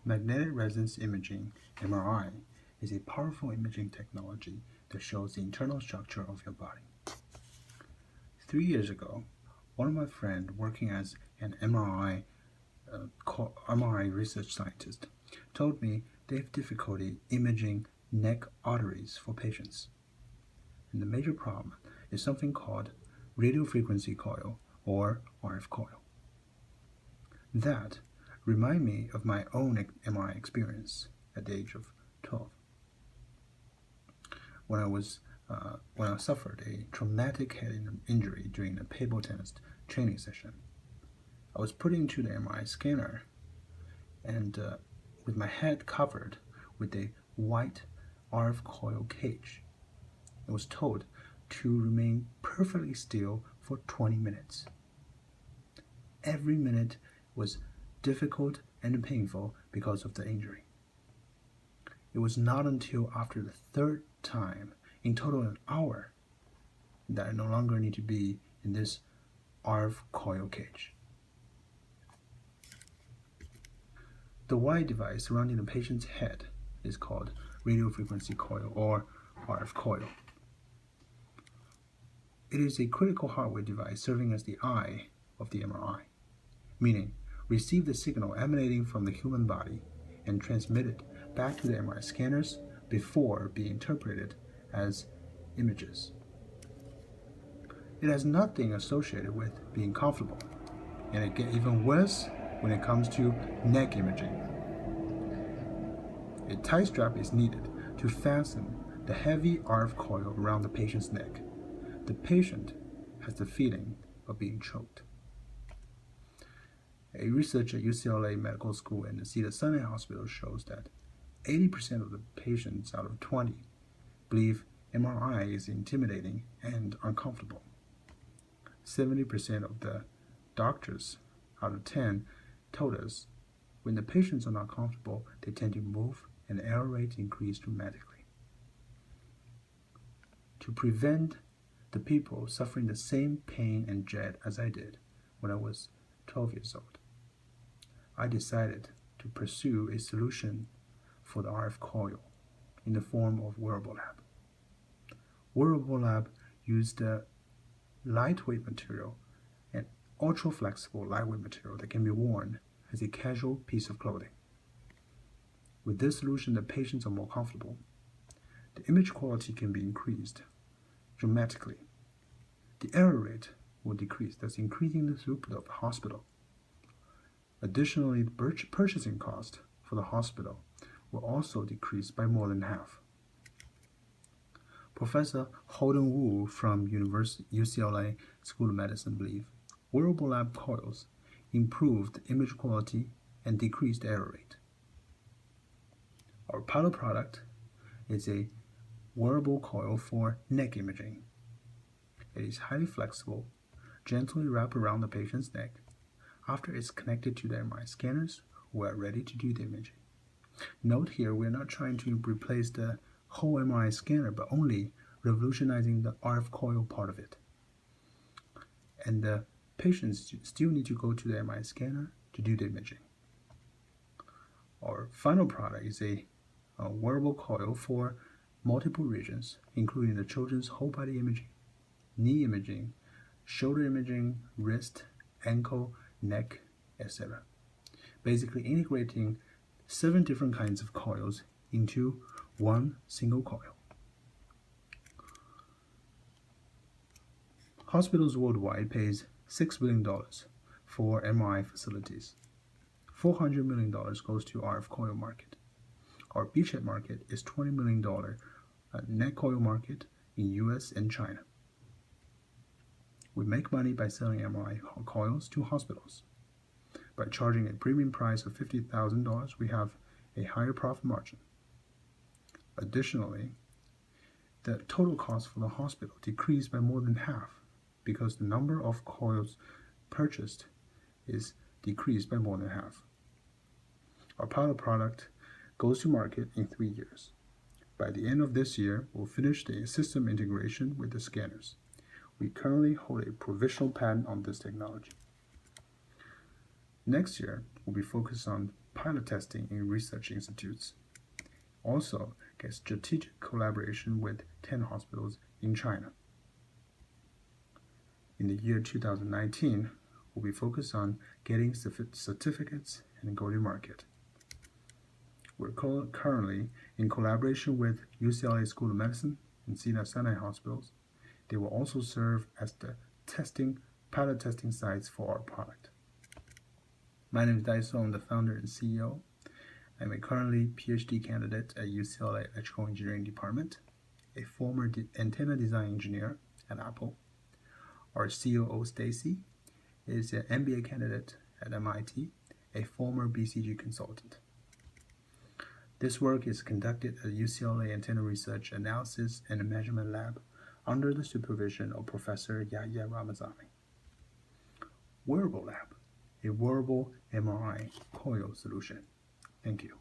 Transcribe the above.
Magnetic resonance imaging, MRI, is a powerful imaging technology that shows the internal structure of your body. 3 years ago, one of my friends working as an MRI research scientist told me they have difficulty imaging neck arteries for patients. And the major problem is something called radiofrequency coil or RF coil. That remind me of my own MRI experience at the age of 12 when I suffered a traumatic head injury during a table tennis training session. I was put into the MRI scanner and with my head covered with a white RF coil cage. I was told to remain perfectly still for 20 minutes. Every minute was difficult and painful because of the injury. It was not until after the third time, in total an hour, that I no longer need to be in this RF coil cage. The white device surrounding the patient's head is called radiofrequency coil or RF coil. It is a critical hardware device serving as the eye of the MRI, meaning receive the signal emanating from the human body and transmit it back to the MRI scanners before being interpreted as images. It has nothing associated with being comfortable, and it gets even worse when it comes to neck imaging. A tie strap is needed to fasten the heavy RF coil around the patient's neck. The patient has the feeling of being choked. A research at UCLA Medical School and the Cedars-Sinai Hospital shows that 80% of the patients out of 20 believe MRI is intimidating and uncomfortable. 70% of the doctors out of 10 told us when the patients are not comfortable, they tend to move and error rate increase dramatically. To prevent the people suffering the same pain and dread as I did when I was 12 years old, I decided to pursue a solution for the RF coil in the form of Wearable Lab. Wearable Lab used a lightweight material and ultra-flexible lightweight material that can be worn as a casual piece of clothing. With this solution, the patients are more comfortable. The image quality can be increased dramatically. The error rate will decrease, thus increasing the throughput of the hospital. Additionally, the purchasing cost for the hospital will also decrease by more than half. Professor Holden Wu from UCLA School of Medicine believes Wearable Lab coils improved image quality and decreased error rate. Our pilot product is a wearable coil for neck imaging. It is highly flexible, gently wrapped around the patient's neck. After it's connected to the MRI scanners, we are ready to do the imaging. Note here, we're not trying to replace the whole MRI scanner, but only revolutionizing the RF coil part of it. And the patients still need to go to the MRI scanner to do the imaging. Our final product is a wearable coil for multiple regions, including the children's whole body imaging, knee imaging, shoulder imaging, wrist, ankle, neck, etc. Basically integrating 7 different kinds of coils into one single coil. Hospitals worldwide pays $6 billion for MRI facilities. $400 million goes to RF coil market. Our beachhead market is $20 million neck coil market in US and China. We make money by selling MRI coils to hospitals. By charging a premium price of $50,000, we have a higher profit margin. Additionally, the total cost for the hospital decreased by more than half because the number of coils purchased is decreased by more than half. Our pilot product goes to market in 3 years. By the end of this year, we'll finish the system integration with the scanners. We currently hold a provisional patent on this technology. Next year, we'll be focused on pilot testing in research institutes. Also, get strategic collaboration with 10 hospitals in China. In the year 2019, we'll be focused on getting certificates and go to market. We're currently in collaboration with UCLA School of Medicine and Cedars-Sinai hospitals. They will also serve as the pilot testing sites for our product. My name is Daiso. I'm the founder and CEO. I'm a currently PhD candidate at UCLA Electrical Engineering Department, a former antenna design engineer at Apple. Our COO, Stacy, is an MBA candidate at MIT, a former BCG consultant. This work is conducted at UCLA Antenna Research Analysis and Measurement Lab under the supervision of Professor Yahya Ramazani. Wearable Lab, a wearable MRI coil solution. Thank you.